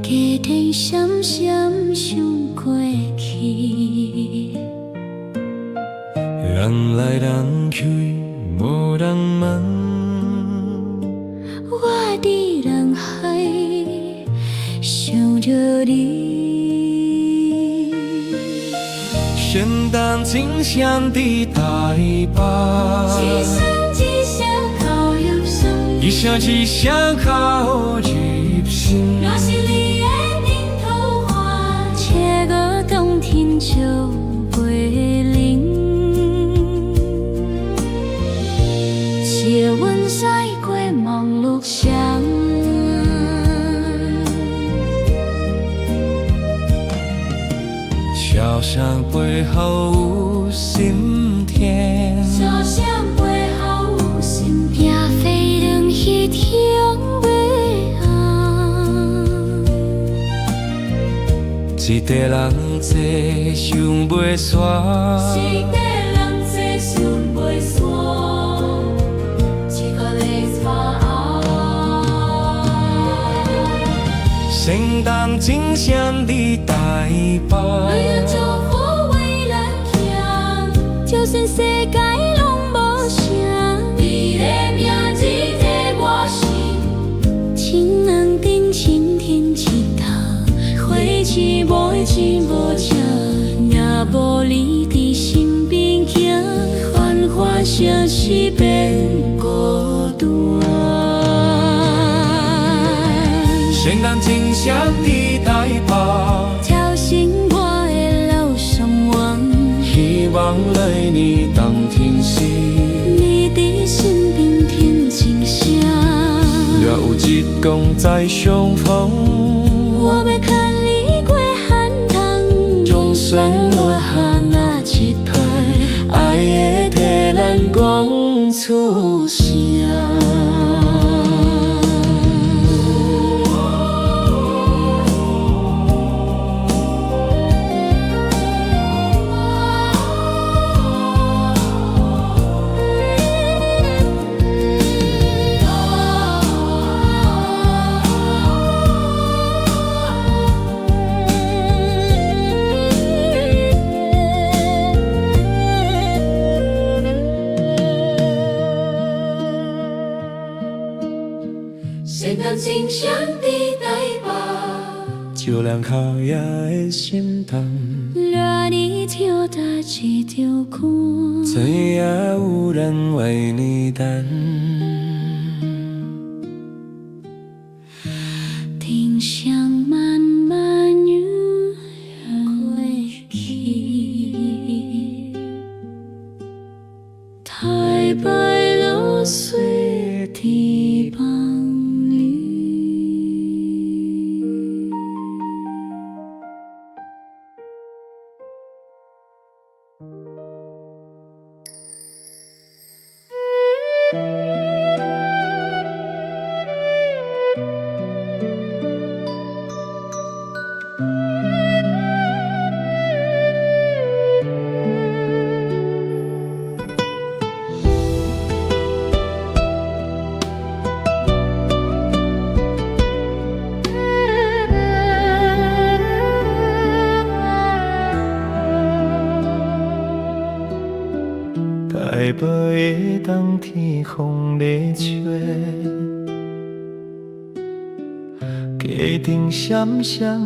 家庭闪闪想过去，人来人去，无人问。我伫人海想着你。圣诞真像伫台北，一声一声靠入心，一声一声靠入心。若是你的顶头花，切个冬天就袂冷。接阮驶过忙碌乡，笑声背后有心田，笑声背后有心痛，也飞人迄天袂红。一个人坐想袂煞，一个人坐想袂煞，一个在带后。圣诞真像伫台北，愿祝福为咱行，就算世界拢无声，你的名字在我心。情人顶晴天一头，花枝无枝无情，也无你伫身边行，繁华城市变孤单。圣诞真像伫台北，跳醒我的老上王，希望来年冬天时，你伫身边听真声。若有一天再相逢，我要牵你过寒冬，总算落下那一拍，爱的替咱讲出声。圣诞真像伫台北，就人靠野的心动，热你跳搭一条歌，知影有人为你等。丁香慢慢涌过去，台北落水地方里。台北的冬天风在吹，家庭闪闪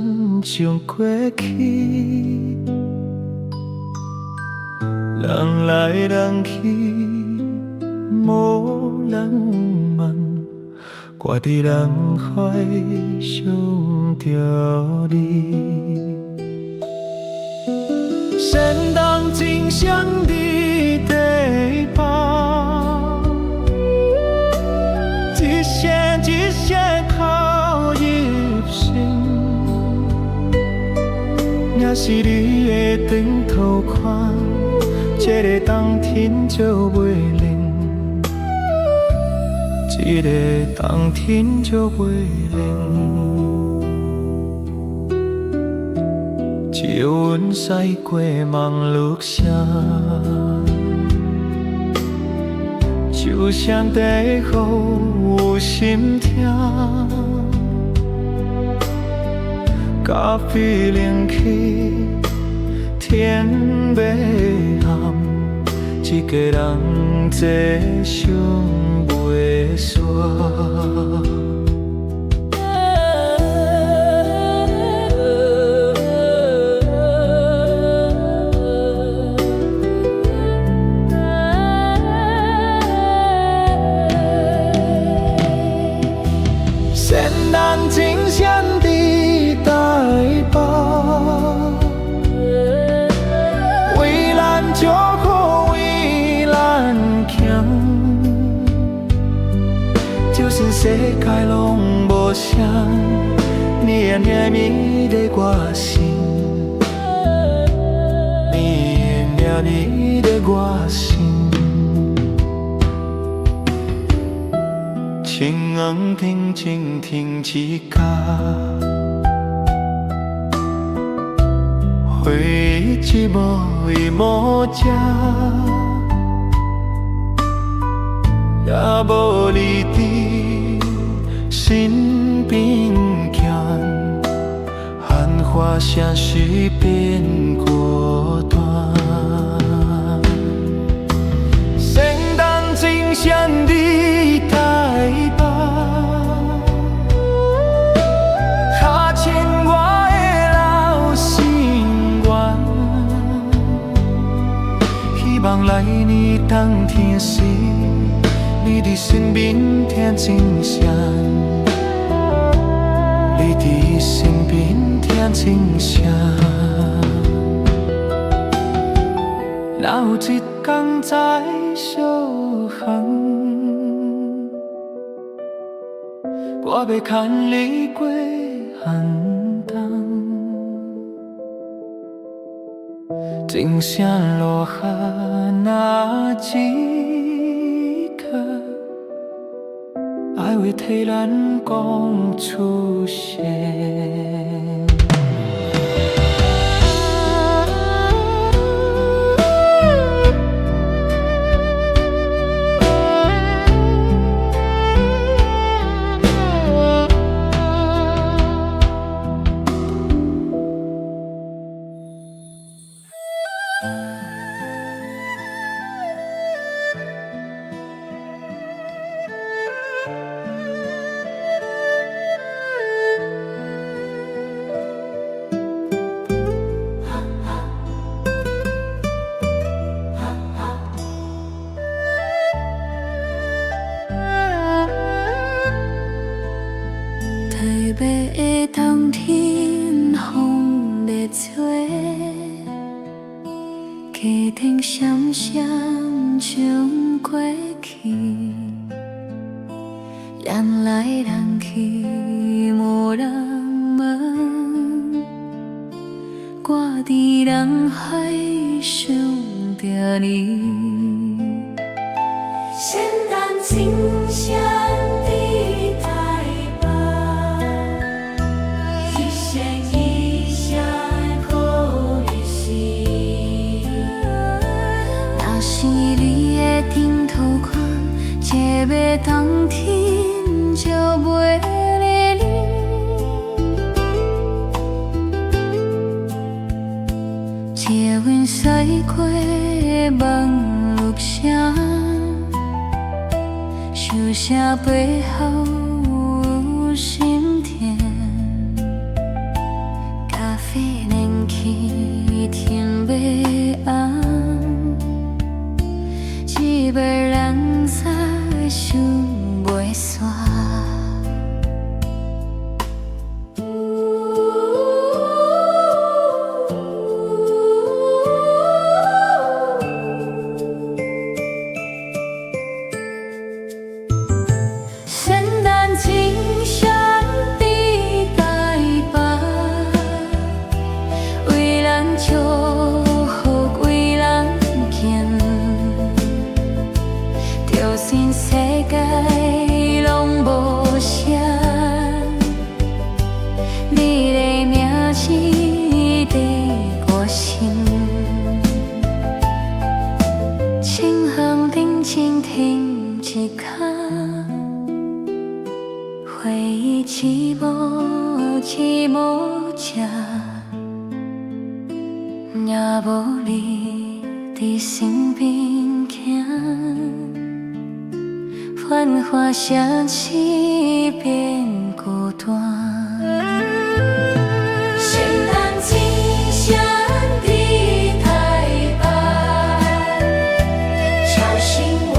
想过去，人来人去，无人问，我伫人海想着你。圣诞真像伫地北，一声一声靠入心，也是你的长头发，这个冬天就袂冷，这个冬天就袂冷。接阮驶过忙碌城，就像地雨有心痛，咖啡冷起，天要暗，一个人坐想袂煞。金线的台北，为咱祝福，为咱行。就算世界拢无啥，你也念你在我心，你也念你在我心。青红停静停一角，回忆一幕一幕遮，也无你伫身边行，繁华城市变孤单。圣诞真闪的台北，他牵我的老心愿，希望来年冬天时，你伫身边听真声，你伫身边听真声。若有一天再相逢，我要牵你过寒冬。真正落下那一刻，爱会替咱讲出声。台北的冬天，风在吹，溪亭闪闪冲过去，人来人去无人问，我伫人海想着你。圣诞真闪的台北，一闪一闪好日时。若是你的顶头看，这个冬天就袂离你。接阮驶过梦路声。树下背后有心田，咖啡冷起天要暗，一个人在想袂煞。蜻蜓一刻，回忆一幕一幕吃，也无你伫身边行，繁华城市变孤单。圣诞真声伫台北，吵醒我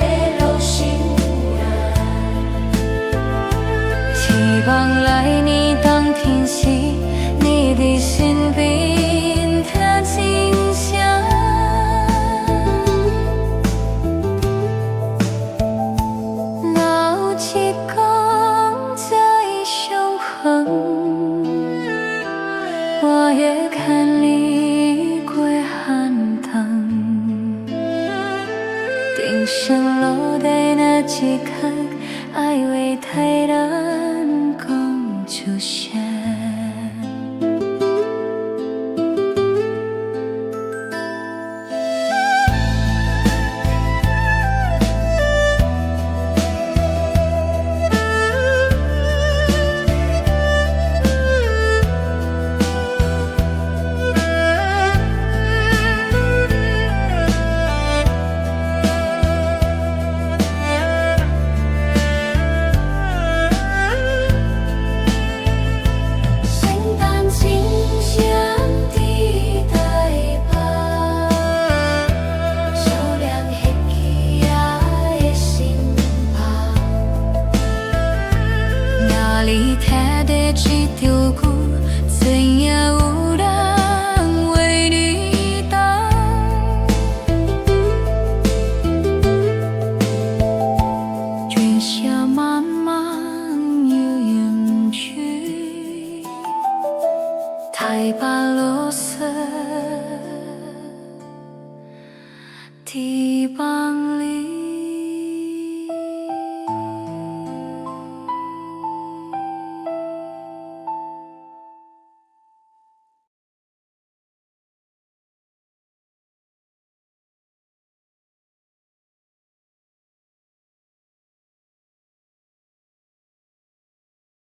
的老心人。希望来年冬天时，你伫身边听真声。若有一天再相逢，我会牵你过寒冬。人生路底那一刻，爱为太咱讲出声。你听的这条歌，怎样有人为你等？月下漫漫又远去，台北落雪，堤浜。